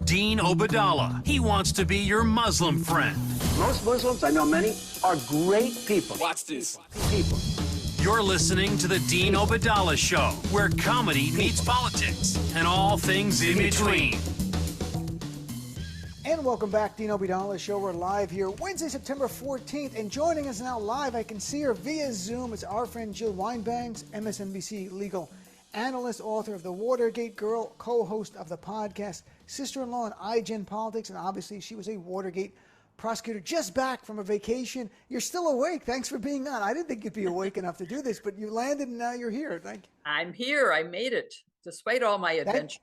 Dean Obeidallah. He wants to be your Muslim friend. Most Muslims, I know many, are great people. Watch this. People. You're listening to the Dean Obeidallah Show, where comedy meets politics and all things in between. And welcome back, Dean Obeidallah Show. We're live here Wednesday, September 14th. And joining us now live, I can see her via Zoom, is our friend Jill Wine-Banks, MSNBC legal analyst, author of The Watergate Girl, co-host of the podcast, sister-in-law in iGen Politics, and obviously she was a Watergate prosecutor just back from a vacation. You're still awake. Thanks for being on. I didn't think you'd be awake enough to do this, but you landed and now you're here. Thank you. I'm here. I made it, despite all my adventures.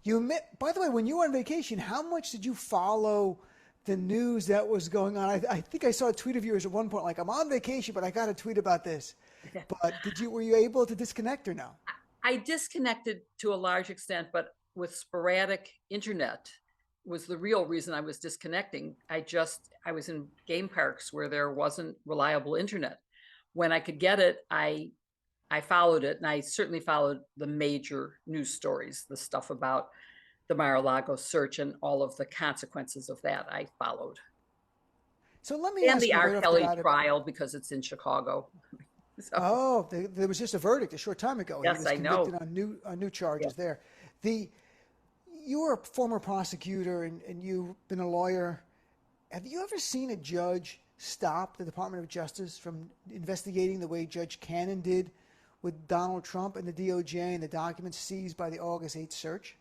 By the way, when you were on vacation, how much did you follow the news that was going on? I think I saw a tweet of yours at one point, like, I'm on vacation, but I got to tweet about this. But were you able to disconnect or no? I disconnected to a large extent, but with sporadic internet was the real reason I was disconnecting. I was in game parks where there wasn't reliable internet. When I could get it, I followed it, and I certainly followed the major news stories, the stuff about the Mar-a-Lago search and all of the consequences of that I followed. So let me ask you. And the R. Kelly trial, because it's in Chicago. So. There was just a verdict a short time ago. Yes, I know. He was convicted on new charges there. You were a former prosecutor and you've been a lawyer. Have you ever seen a judge stop the Department of Justice from investigating the way Judge Cannon did with Donald Trump and the DOJ and the documents seized by the August 8th search?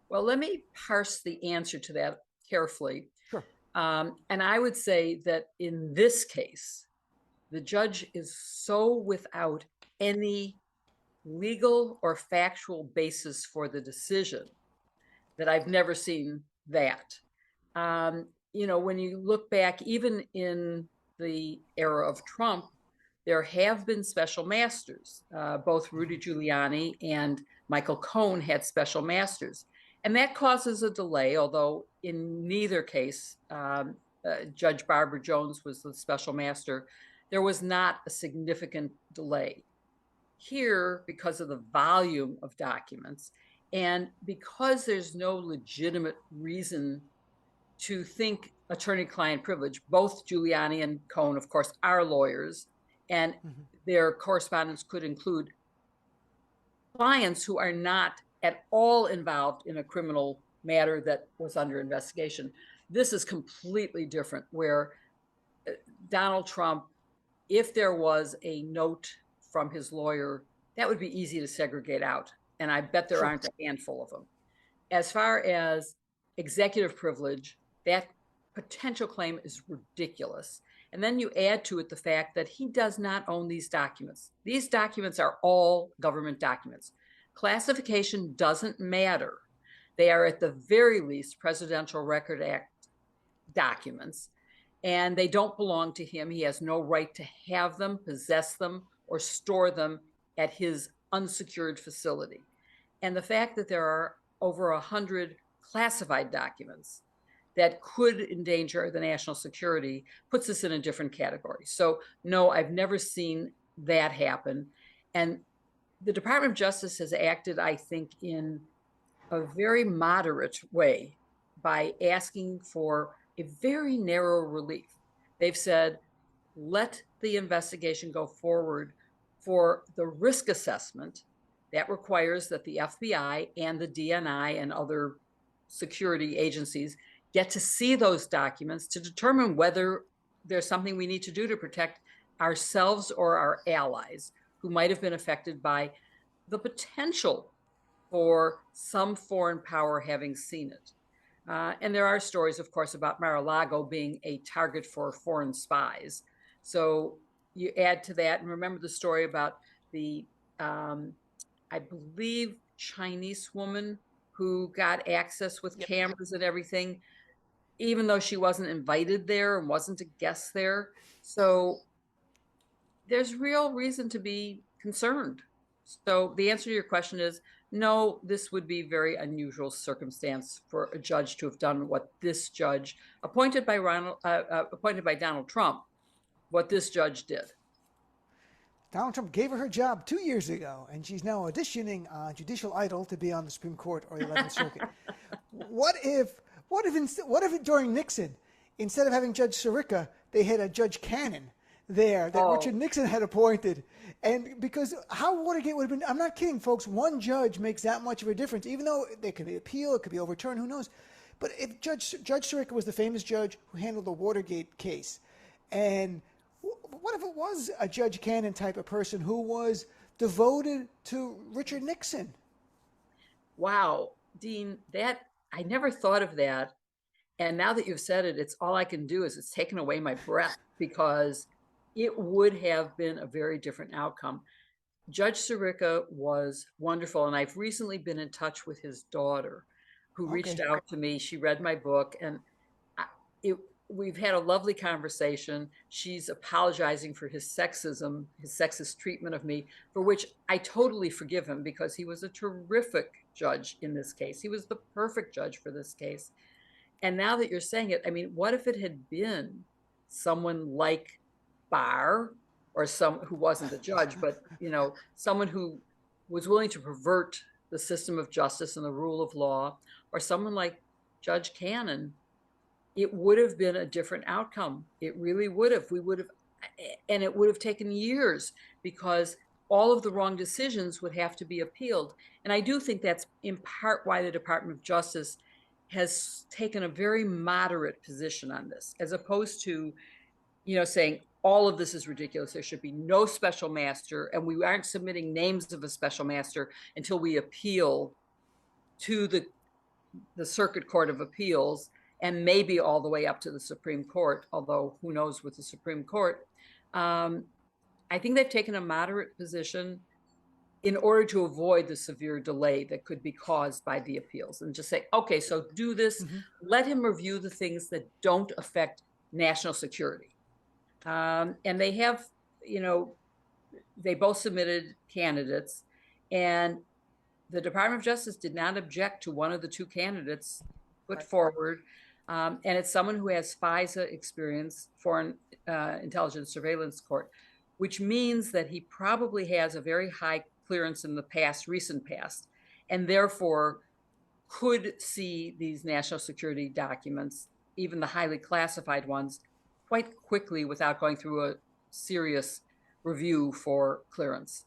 Well, let me parse the answer to that carefully. Sure. And I would say that in this case, the judge is so without any legal or factual basis for the decision that I've never seen that. When you look back, even in the era of Trump, there have been special masters. Both Rudy Giuliani and Michael Cohen had special masters. And that causes a delay, although in neither case, Judge Barbara Jones was the special master. There was not a significant delay. Here, because of the volume of documents, and because there's no legitimate reason to think attorney-client privilege, both Giuliani and Cohen, of course, are lawyers, and their correspondence could include clients who are not at all involved in a criminal matter that was under investigation. This is completely different, where Donald Trump, if there was a note from his lawyer, that would be easy to segregate out. And I bet there aren't a handful of them. As far as executive privilege, that potential claim is ridiculous. And then you add to it the fact that he does not own these documents. These documents are all government documents. Classification doesn't matter. They are at the very least Presidential Record Act documents, and they don't belong to him. He has no right to have them, possess them, or store them at his unsecured facility. And the fact that there are over 100 classified documents that could endanger the national security puts us in a different category. So no, I've never seen that happen. And the Department of Justice has acted, I think, in a very moderate way by asking for a very narrow relief. They've said, let the investigation go forward for the risk assessment. That requires that the FBI and the DNI and other security agencies get to see those documents to determine whether there's something we need to do to protect ourselves or our allies who might have been affected by the potential for some foreign power having seen it. And there are stories, of course, about Mar-a-Lago being a target for foreign spies. So you add to that, and remember the story about the, I believe, Chinese woman who got access with cameras and everything, even though she wasn't invited there and wasn't a guest there. So there's real reason to be concerned. So the answer to your question is no, this would be very unusual circumstance for a judge to have done what this judge, appointed by Donald Trump, what this judge did. Donald Trump gave her job 2 years ago, and she's now auditioning Judicial Idol to be on the Supreme Court or the 11th Circuit. what if during Nixon, instead of having Judge Sirica, they had a Judge Cannon there that Richard Nixon had appointed? And because how Watergate would have been, I'm not kidding, folks, one judge makes that much of a difference, even though there could be appeal, it could be overturned, who knows. But if Judge Sirica was the famous judge who handled the Watergate case, and what if it was a Judge Cannon type of person who was devoted to Richard Nixon? Wow, Dean, that I never thought of that. And now that you've said it, it's all I can do is it's taken away my breath, because it would have been a very different outcome. Judge Sirica was wonderful, and I've recently been in touch with his daughter, who reached out to me. She read my book, and we've had a lovely conversation. She's apologizing for his sexism, his sexist treatment of me, for which I totally forgive him, because he was a terrific judge in this case. He was the perfect judge for this case. And now that you're saying it, I mean, what if it had been someone like Barr, or some who wasn't a judge, but, you know, someone who was willing to pervert the system of justice and the rule of law, or someone like Judge Cannon? It would have been a different outcome. It really would have. We would have, and it would have taken years, because all of the wrong decisions would have to be appealed. And I do think that's in part why the Department of Justice has taken a very moderate position on this, as opposed to, you know, saying all of this is ridiculous. There should be no special master, and we aren't submitting names of a special master until we appeal to the Circuit Court of Appeals, and maybe all the way up to the Supreme Court, although who knows with the Supreme Court. I think they've taken a moderate position in order to avoid the severe delay that could be caused by the appeals, and just say, okay, so do this, let him review the things that don't affect national security. And they have, you know, they both submitted candidates, and the Department of Justice did not object to one of the two candidates put forward. And it's someone who has FISA experience, Foreign Intelligence Surveillance Court, which means that he probably has a very high clearance in the recent past, and therefore could see these national security documents, even the highly classified ones, quite quickly without going through a serious review for clearance.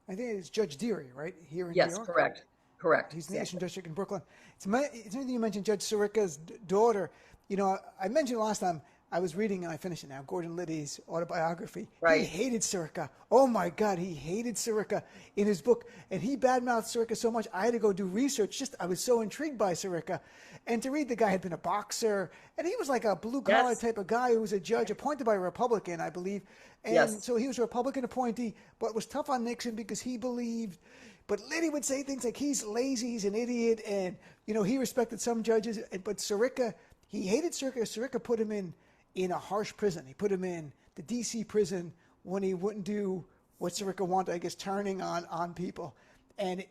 I think it's Judge Deary, right? Here in Yes, New York? correct. He's in the Eastern District in Brooklyn. It's interesting you mentioned Judge Sirica's daughter. You know, I mentioned last time I was reading, and I finished it now, Gordon Liddy's autobiography. Right. He hated Sirica. Oh, my God, he hated Sirica in his book. And he badmouthed Sirica so much, I had to go do research. I was so intrigued by Sirica. And to read, the guy had been a boxer, and he was like a blue-collar type of guy who was a judge appointed by a Republican, I believe. And so he was a Republican appointee, but was tough on Nixon because he believed. But Liddy would say things like he's lazy, he's an idiot, and, you know, he respected some judges. But Sirica, he hated Sirica. Sirica put him in a harsh prison. He put him in the D.C. prison when he wouldn't do what Sirica wanted, I guess, turning on people. And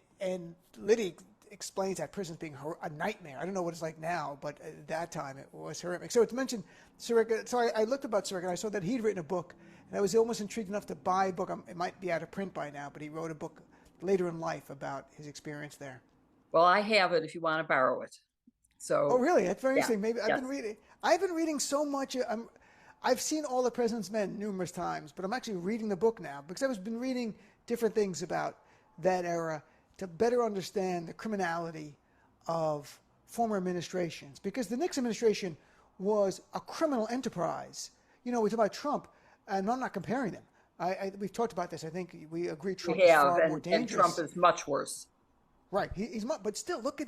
Liddy explains that prison being a nightmare. I don't know what it's like now, but at that time it was horrific. So it's mentioned Sirica. So I looked about Sirica, and I saw that he'd written a book, and I was almost intrigued enough to buy a book. It might be out of print by now, but he wrote a book later in life about his experience there. Well, I have it if you want to borrow it. So. Oh, really? That's very interesting. Maybe I've been reading so much. I've seen All the President's Men numerous times, but I'm actually reading the book now because I've been reading different things about that era to better understand the criminality of former administrations. Because the Nixon administration was a criminal enterprise. You know, we talk about Trump, and I'm not comparing them. We've talked about this. I think we agree Trump is far more dangerous. And Trump is much worse. Right. But still, look at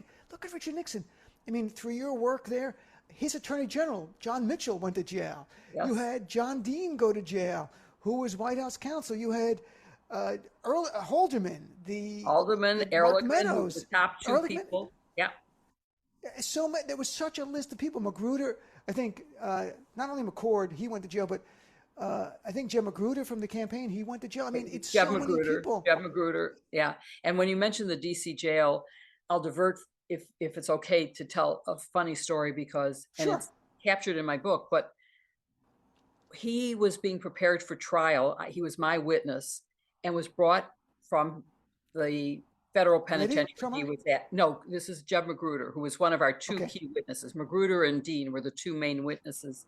Richard Nixon. I mean, through your work there, his Attorney General, John Mitchell, went to jail. Yes. You had John Dean go to jail, who was White House counsel. You had Haldeman, Ehrlichman, Meadows, the top two people. Yeah. So there was such a list of people. Magruder, I think, not only McCord, he went to jail, but I think Jeb Magruder from the campaign, he went to jail. I mean, it's Jeb so many people. Jeb Magruder, yeah. And when you mentioned the D.C. jail, I'll divert if it's okay to tell a funny story because and it's captured in my book. But he was being prepared for trial. He was my witness and was brought from the federal Liddy penitentiary he Tremont? was at. No, this is Jeb Magruder, who was one of our two Okay. key witnesses. Magruder and Dean were the two main witnesses.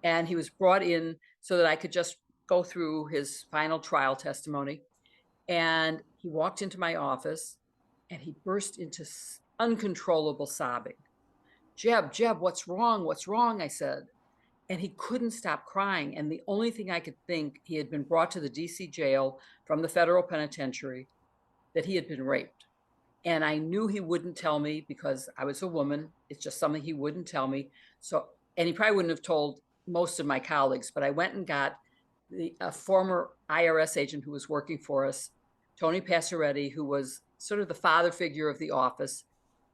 And he was brought in so that I could just go through his final trial testimony. And he walked into my office and he burst into uncontrollable sobbing. Jeb, what's wrong? What's wrong? I said. And he couldn't stop crying. And the only thing I could think, he had been brought to the DC jail from the federal penitentiary, that he had been raped. And I knew he wouldn't tell me because I was a woman. It's just something he wouldn't tell me. So, and he probably wouldn't have told most of my colleagues, but I went and got a former IRS agent who was working for us, Tony Passaretti, who was sort of the father figure of the office.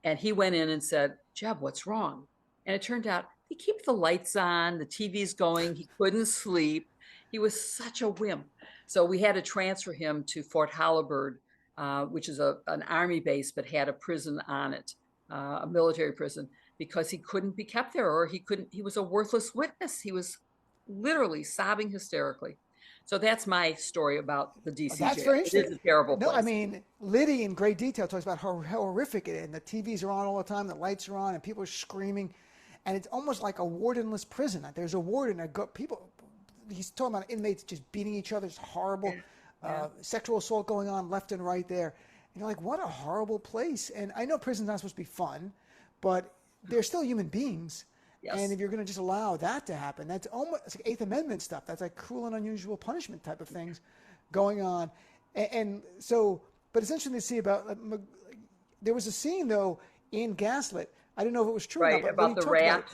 And he went in and said, Jeb, what's wrong? And it turned out he kept the lights on, the TV's going, he couldn't sleep. He was such a wimp. So we had to transfer him to Fort Holabird, which is an army base, but had a prison on it, a military prison, because he couldn't be kept there, or he was a worthless witness. He was literally sobbing hysterically. So that's my story about the DC That's jail. very It interesting. is a terrible No, place. I mean, Liddy in great detail talks about how horrific it is. And the TVs are on all the time, the lights are on, and people are screaming. And it's almost like a wardenless prison. There's a warden, people, he's talking about inmates just beating each other. It's horrible. Sexual assault going on left and right there. And you're like, what a horrible place. And I know prison's not supposed to be fun, but they're still human beings. Yes. And if you're going to just allow that to happen, that's almost it's like Eighth Amendment stuff. That's like cruel and unusual punishment type of things going on. And so, but it's interesting to see about, there was a scene though in Gaslit. I didn't know if it was true or not. But about the rat.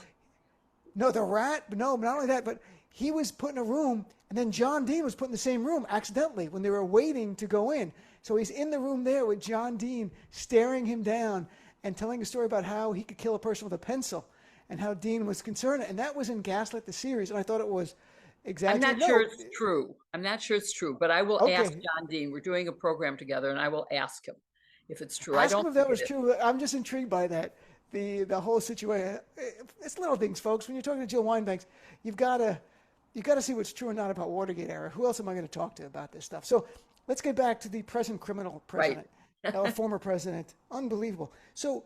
No, the rat. No, not only that, but he was put in a room, and then John Dean was put in the same room accidentally when they were waiting to go in. So he's in the room there with John Dean staring him down and telling a story about how he could kill a person with a pencil and how Dean was concerned. And that was in Gaslit, the series, and I thought it was exactly. I'm not sure it's true. I'm not sure it's true, but I will ask Okay. John Dean. We're doing a program together, and I will ask him if it's true. Ask I him don't if that think was it is. true. I'm just intrigued by that. The whole situation. It's little things, folks. When you're talking to Jill Wine-Banks, you've got to see what's true or not about Watergate era. Who else am I going to talk to about this stuff? So let's get back to the present criminal president, former president. Unbelievable. So,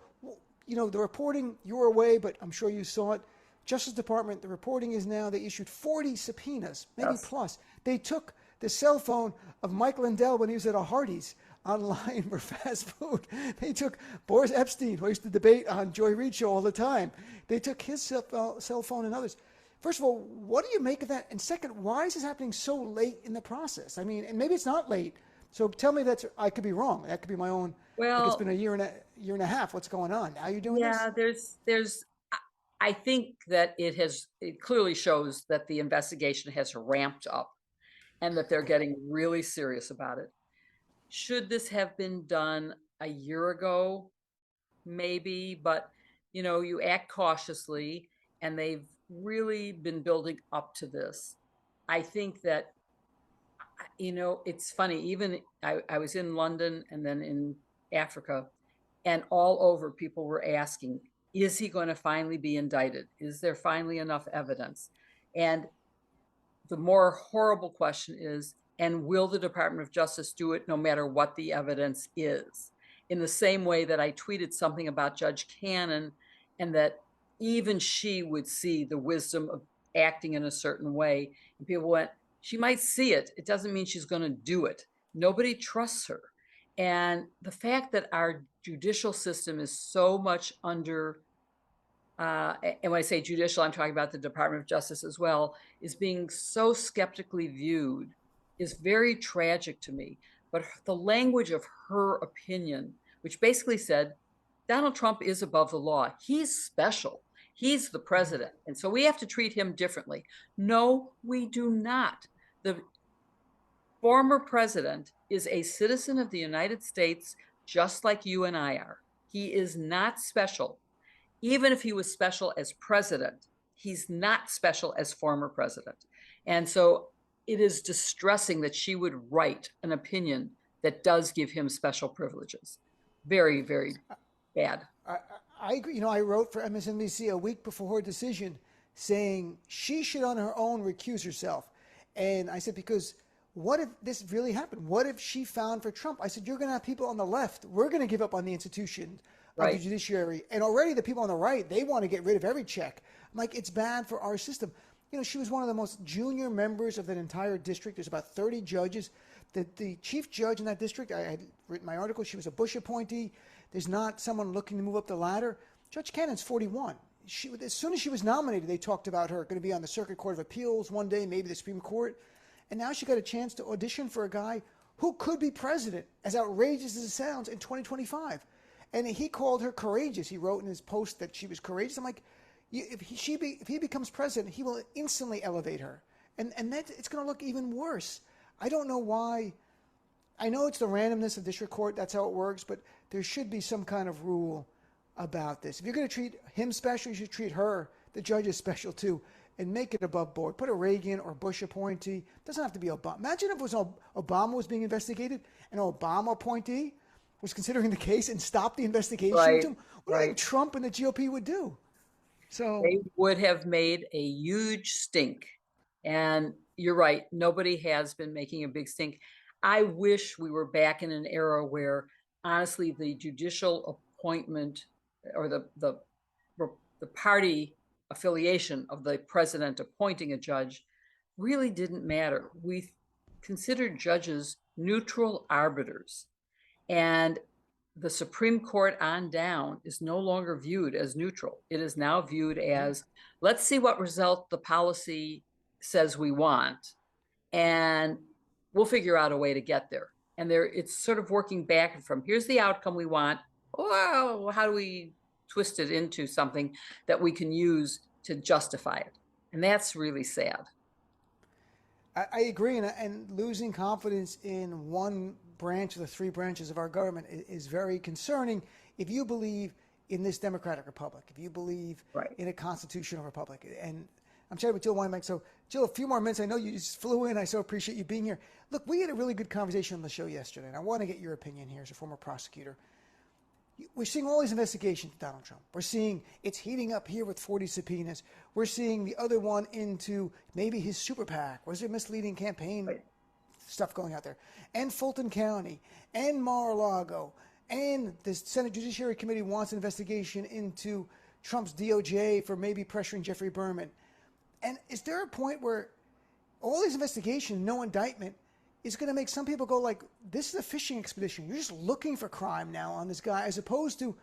the reporting, you were away, but I'm sure you saw it. Justice Department, the reporting is now they issued 40 subpoenas, maybe plus. They took the cell phone of Mike Lindell when he was at a Hardee's online for fast food. They took Boris Epstein, who used to debate on Joy Reid show all the time. They took his cell phone and others. First of all, what do you make of that? And second, why is this happening so late in the process? I mean, and maybe it's not late. So tell me I could be wrong. That could be my own. Well, like it's been a year and a half. What's going on? Now you're doing this? Yeah, there's. I think that it clearly shows that the investigation has ramped up, and that they're getting really serious about it. Should this have been done a year ago? Maybe, but you act cautiously, and they've really been building up to this. I think that, it's funny, even I was in London and then in Africa, and all over people were asking, is he going to finally be indicted? Is there finally enough evidence? And the more horrible question is, and will the Department of Justice do it no matter what the evidence is? In the same way that I tweeted something about Judge Cannon, and that even she would see the wisdom of acting in a certain way. And people went, she might see it. It doesn't mean she's going to do it. Nobody trusts her. And the fact that our judicial system is so much under, and when I say judicial, I'm talking about the Department of Justice as well, is being so skeptically viewed is very tragic to me. But the language of her opinion, which basically said, Donald Trump is above the law. He's special. He's the president. And so we have to treat him differently. No, we do not. The former president is a citizen of the United States, just like you and I are. He is not special. Even if he was special as president, he's not special as former president. And so it is distressing that she would write an opinion that does give him special privileges. Very, very bad. I agree. I wrote for MSNBC a week before her decision saying she should on her own recuse herself. And I said, because what if this really happened? What if she found for Trump? I said, you're going to have people on the left. We're going to give up on the institution of the judiciary. And already the people on the right, they want to get rid of every check. I'm like, it's bad for our system. You know, she was one of the most junior members of that entire district. There's about 30 judges. The chief judge in that district, I had written my article, she was a Bush appointee. There's not someone looking to move up the ladder. Judge Cannon's 41. As soon as she was nominated, they talked about her going to be on the Circuit Court of Appeals one day, maybe the Supreme Court. And now she got a chance to audition for a guy who could be president, as outrageous as it sounds, in 2025. And he called her courageous. He wrote in his post that she was courageous. I'm like, if he becomes president, he will instantly elevate her. And that it's going to look even worse. I don't know why. I know it's the randomness of district court. That's how it works. But there should be some kind of rule about this. If you're going to treat him special, you should treat her, the judges, special too, and make it above board. Put a Reagan or Bush appointee. It doesn't have to be Obama. Imagine if it was Obama was being investigated, an Obama appointee was considering the case and stopped the investigation. What do you think Trump and the GOP would do? So they would have made a huge stink. And you're right, nobody has been making a big stink. I wish we were back in an era where, honestly, the judicial appointment or the party affiliation of the president appointing a judge really didn't matter. We considered judges neutral arbiters. And the Supreme Court on down is no longer viewed as neutral. It is now viewed as, let's see what result the policy says we want, and we'll figure out a way to get there. And it's sort of working back from, here's the outcome we want. Oh, how do we twist it into something that we can use to justify it? And that's really sad. I agree. And losing confidence in one branch of the three branches of our government is very concerning if you believe in this democratic republic, if you believe in a constitutional republic. And I'm chatting with Jill Weinbank. So, Jill, a few more minutes. I know you just flew in. I so appreciate you being here. Look, we had a really good conversation on the show yesterday, and I want to get your opinion here as a former prosecutor. We're seeing all these investigations of Donald Trump. We're seeing it's heating up here with 40 subpoenas. We're seeing the other one into maybe his super PAC. Was there misleading campaign stuff going out there? And Fulton County, and Mar-a-Lago, and the Senate Judiciary Committee wants an investigation into Trump's DOJ for maybe pressuring Jeffrey Berman. And is there a point where all these investigations, no indictment, is going to make some people go like, this is a fishing expedition. You're just looking for crime now on this guy, as opposed to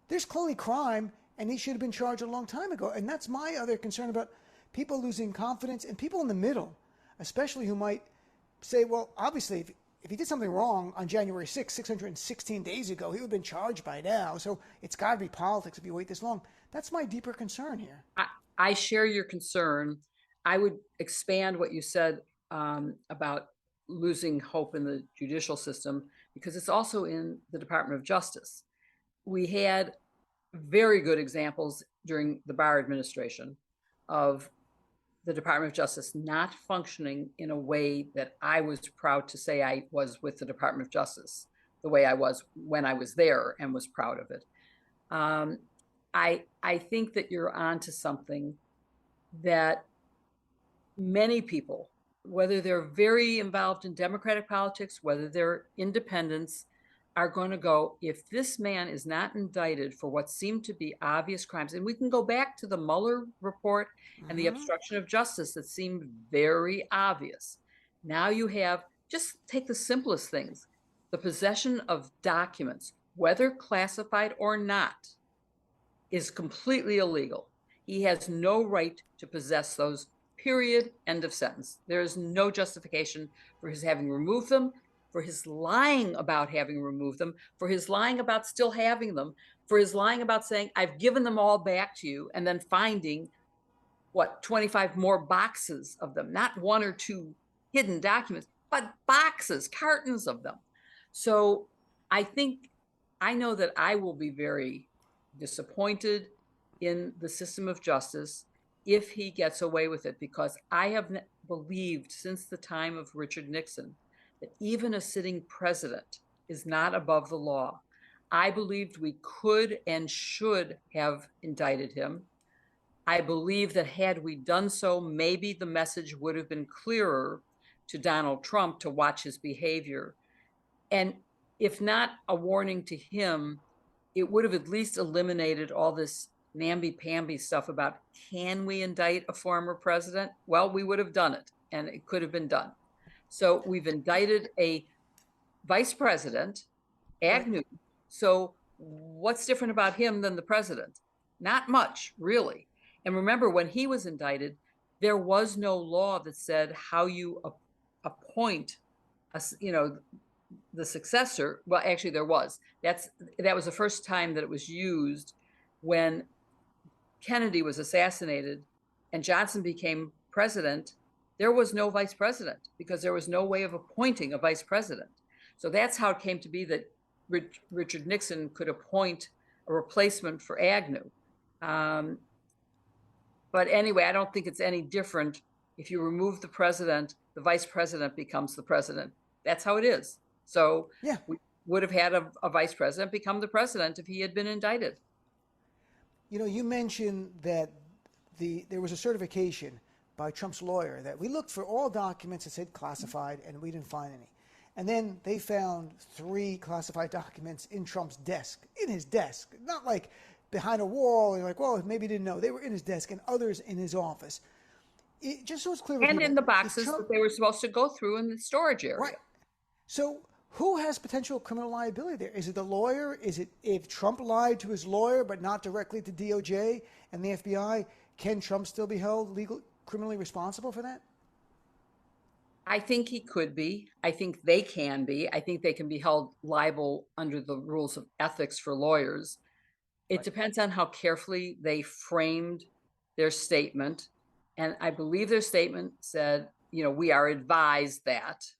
there's clearly crime and he should have been charged a long time ago. And that's my other concern about people losing confidence, and people in the middle, especially, who might say, well, obviously, if he did something wrong on January 6th, 616 days ago, he would have been charged by now. So it's got to be politics if you wait this long. That's my deeper concern here. I share your concern. I would expand what you said about losing hope in the judicial system, because it's also in the Department of Justice. We had very good examples during the Barr administration of the Department of Justice not functioning in a way that I was proud to say I was with the Department of Justice, the way I was when I was there, and was proud of it. I think that you're onto something that many people, whether they're very involved in Democratic politics, whether they're independents, are going to go, if this man is not indicted for what seemed to be obvious crimes, and we can go back to the Mueller report and the obstruction of justice that seemed very obvious. Now you have, just take the simplest things, the possession of documents, whether classified or not, is completely illegal. He has no right to possess those. Period. End of sentence. There is no justification for his having removed them, for his lying about having removed them, for his lying about still having them, for his lying about saying, I've given them all back to you, and then finding, 25 more boxes of them, not one or two hidden documents, but boxes, cartons of them. So I know that I will be very disappointed in the system of justice if he gets away with it, because I have believed since the time of Richard Nixon that even a sitting president is not above the law. I believed we could and should have indicted him. I believe that had we done so, maybe the message would have been clearer to Donald Trump to watch his behavior. And if not a warning to him, it would have at least eliminated all this namby-pamby stuff about, can we indict a former president? Well, we would have done it, and it could have been done. So we've indicted a vice president, Agnew. Right. So what's different about him than the president? Not much, really. And remember, when he was indicted, there was no law that said how you appoint the successor. Well, actually there was. That was the first time that it was used when Kennedy was assassinated and Johnson became president. There was no vice president because there was no way of appointing a vice president. So that's how it came to be that Richard Nixon could appoint a replacement for Agnew. But anyway, I don't think it's any different. If you remove the president, the vice president becomes the president. That's how it is. So yeah, we would have had a vice president become the president if he had been indicted. You know, you mentioned that there was a certification by Trump's lawyer that we looked for all documents that said classified and we didn't find any. And then they found 3 classified documents in Trump's desk, in his desk, not like behind a wall. And you're like, well, maybe he didn't know. They were in his desk, and others in his office. Just so it's clear. And in the boxes that they were supposed to go through in the storage area. Right. So who has potential criminal liability there? Is it the lawyer? Is it if Trump lied to his lawyer but not directly to DOJ and the FBI? Can Trump still be held criminally responsible for that? I think he could be. I think they can be. I think they can be held liable under the rules of ethics for lawyers. It depends on how carefully they framed their statement. And I believe their statement said, we are advised that.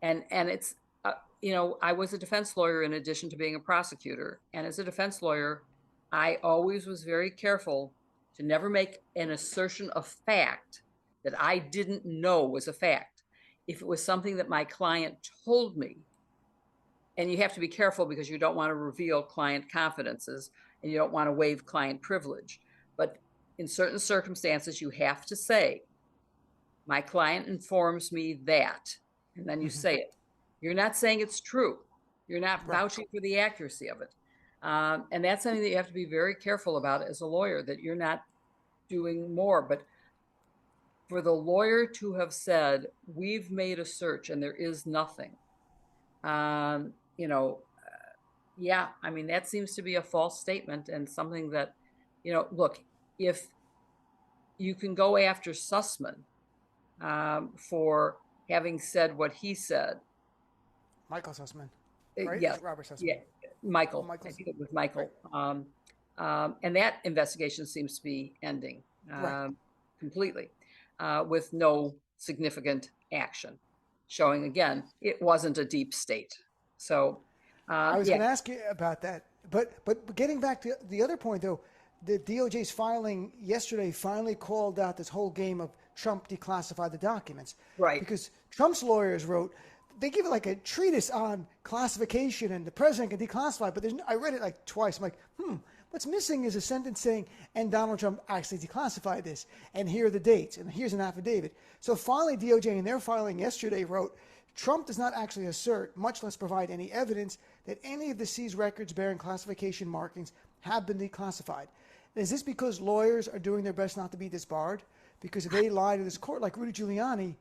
And it's, I was a defense lawyer in addition to being a prosecutor. And as a defense lawyer, I always was very careful to never make an assertion of fact that I didn't know was a fact. If it was something that my client told me, and you have to be careful because you don't want to reveal client confidences and you don't want to waive client privilege. But in certain circumstances, you have to say, my client informs me that, and then you say it. You're not saying it's true. You're not vouching for the accuracy of it. And that's something that you have to be very careful about as a lawyer, that you're not doing more. But for the lawyer to have said, we've made a search and there is nothing, that seems to be a false statement and something that, look, if you can go after Sussman for having said what he said. Michael Sussman, right? Yeah. Robert Sussman. Yeah. Michael. I think it was Michael. Right. And that investigation seems to be ending completely with no significant action, showing, again, it wasn't a deep state. So I was going to ask you about that. But getting back to the other point, though, the DOJ's filing yesterday finally called out this whole game of Trump declassified the documents. Right. Because Trump's lawyers wrote, they give it like a treatise on classification and the president can declassify, but I read it like twice. I'm like, what's missing is a sentence saying, and Donald Trump actually declassified this, and here are the dates, and here's an affidavit. So finally, DOJ in their filing yesterday wrote, Trump does not actually assert, much less provide any evidence, that any of the seized records bearing classification markings have been declassified. Is this because lawyers are doing their best not to be disbarred? Because if they lie to this court, like Rudy Giuliani,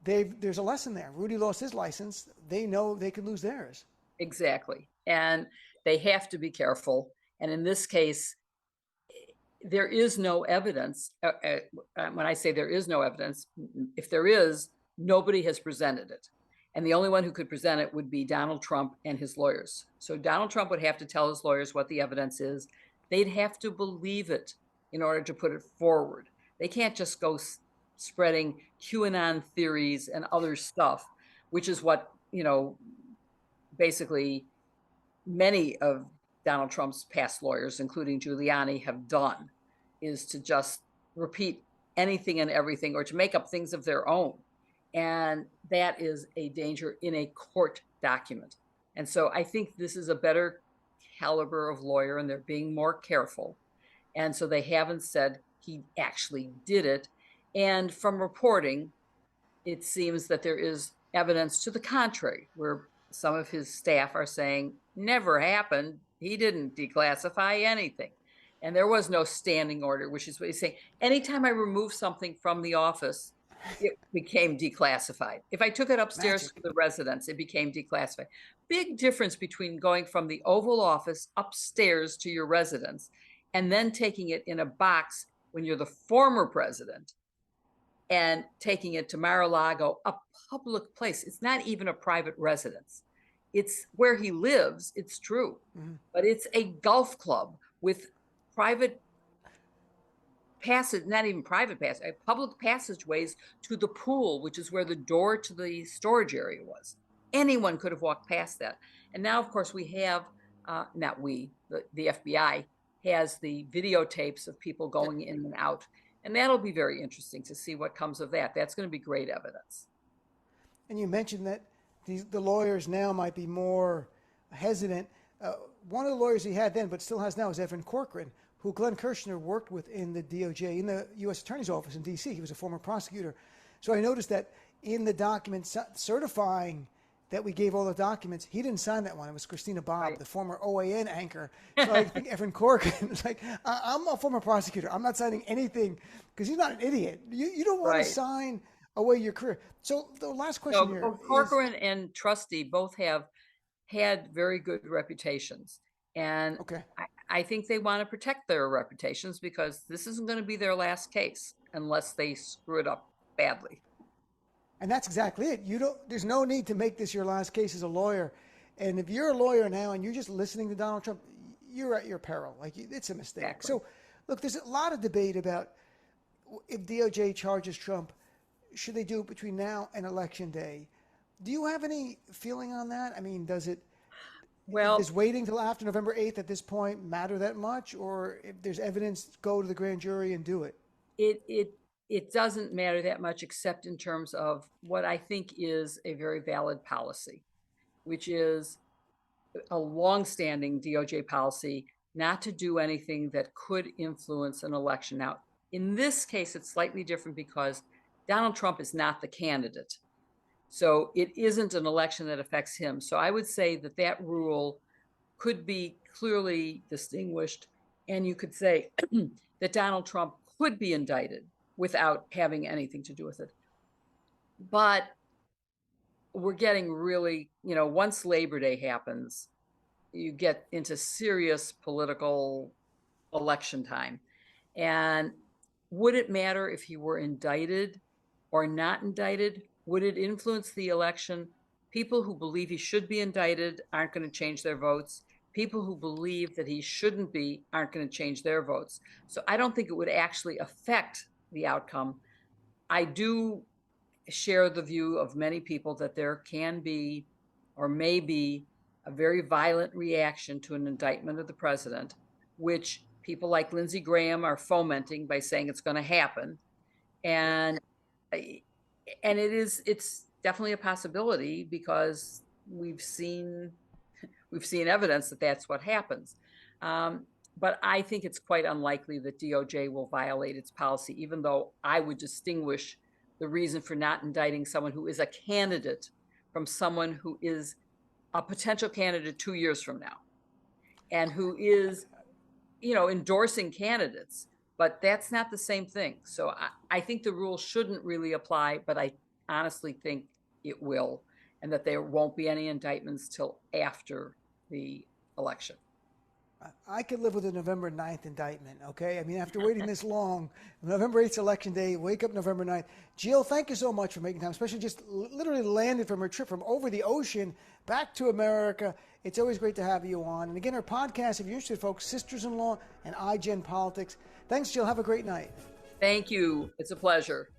there's a lesson there. Rudy lost his license. They know they could lose theirs. Exactly. And they have to be careful. And in this case, there is no evidence. When I say there is no evidence, if there is, nobody has presented it. And the only one who could present it would be Donald Trump and his lawyers. So Donald Trump would have to tell his lawyers what the evidence is. They'd have to believe it in order to put it forward. They can't just go spreading QAnon theories and other stuff, which is what, basically many of Donald Trump's past lawyers, including Giuliani, have done, is to just repeat anything and everything or to make up things of their own. And that is a danger in a court document. And so I think this is a better caliber of lawyer and they're being more careful. And so they haven't said he actually did it. And from reporting, it seems that there is evidence to the contrary, where some of his staff are saying, never happened. He didn't declassify anything. And there was no standing order, which is what he's saying. Anytime I remove something from the office, it became declassified. If I took it upstairs Magic. to the residence, it became declassified. Big difference between going from the Oval Office upstairs to your residence and then taking it in a box when you're the former president and taking it to Mar-a-Lago, a public place. It's not even a private residence. It's where he lives, it's true, but it's a golf club with private passage, not even private passage, public passageways to the pool, which is where the door to the storage area was. Anyone could have walked past that. And now, of course, we have, not we, the FBI has the videotapes of people going in and out. And that'll be very interesting to see what comes of that. That's going to be great evidence. And you mentioned that the lawyers now might be more hesitant. One of the lawyers he had then, but still has now, is Evan Corcoran, who Glenn Kirshner worked with in the DOJ, in the U.S. Attorney's Office in D.C. He was a former prosecutor. So I noticed that in the document certifying that we gave all the documents, he didn't sign that one. It was Christina Bobb, Right. the former OAN anchor. So I think Evan Corcoran is like, I'm a former prosecutor. I'm not signing anything, because he's not an idiot. You don't want Right. to sign away your career. So the last question here So Corcoran and Trustee both have had very good reputations. And Okay. I think they want to protect their reputations because this isn't going to be their last case unless they screw it up badly. And that's exactly it. There's no need to make this your last case as a lawyer. And if you're a lawyer now and you're just listening to Donald Trump, you're at your peril. Like, it's a mistake. Exactly. So, look, there's a lot of debate about if DOJ charges Trump, should they do it between now and Election Day? Do you have any feeling on that? I mean, does waiting till after November 8th at this point matter that much? Or if there's evidence, go to the grand jury and do it? It doesn't matter that much, except in terms of what I think is a very valid policy, which is a longstanding DOJ policy not to do anything that could influence an election. Now, in this case, it's slightly different because Donald Trump is not the candidate. So it isn't an election that affects him. So I would say that that rule could be clearly distinguished. And you could say that Donald Trump could be indicted without having anything to do with it. But we're getting really, once Labor Day happens, you get into serious political election time. And would it matter if he were indicted or not indicted? Would it influence the election? People who believe he should be indicted aren't going to change their votes. People who believe that he shouldn't be aren't going to change their votes. So I don't think it would actually affect the outcome. I do share the view of many people that there can be or may be a very violent reaction to an indictment of the president, which people like Lindsey Graham are fomenting by saying it's going to happen. And it's definitely a possibility because we've seen evidence that that's what happens. But I think it's quite unlikely that DOJ will violate its policy, even though I would distinguish the reason for not indicting someone who is a candidate from someone who is a potential candidate 2 years from now and who is, endorsing candidates. But that's not the same thing. So I think the rule shouldn't really apply, but I honestly think it will, and that there won't be any indictments till after the election. I could live with a November 9th indictment, okay? I mean, after waiting this long, November 8th election day, wake up November 9th. Jill, thank you so much for making time, especially just literally landed from her trip from over the ocean back to America. It's always great to have you on. And again, our podcast, if you're interested, folks, Sisters-in-Law and iGen Politics. Thanks, Jill. Have a great night. Thank you. It's a pleasure.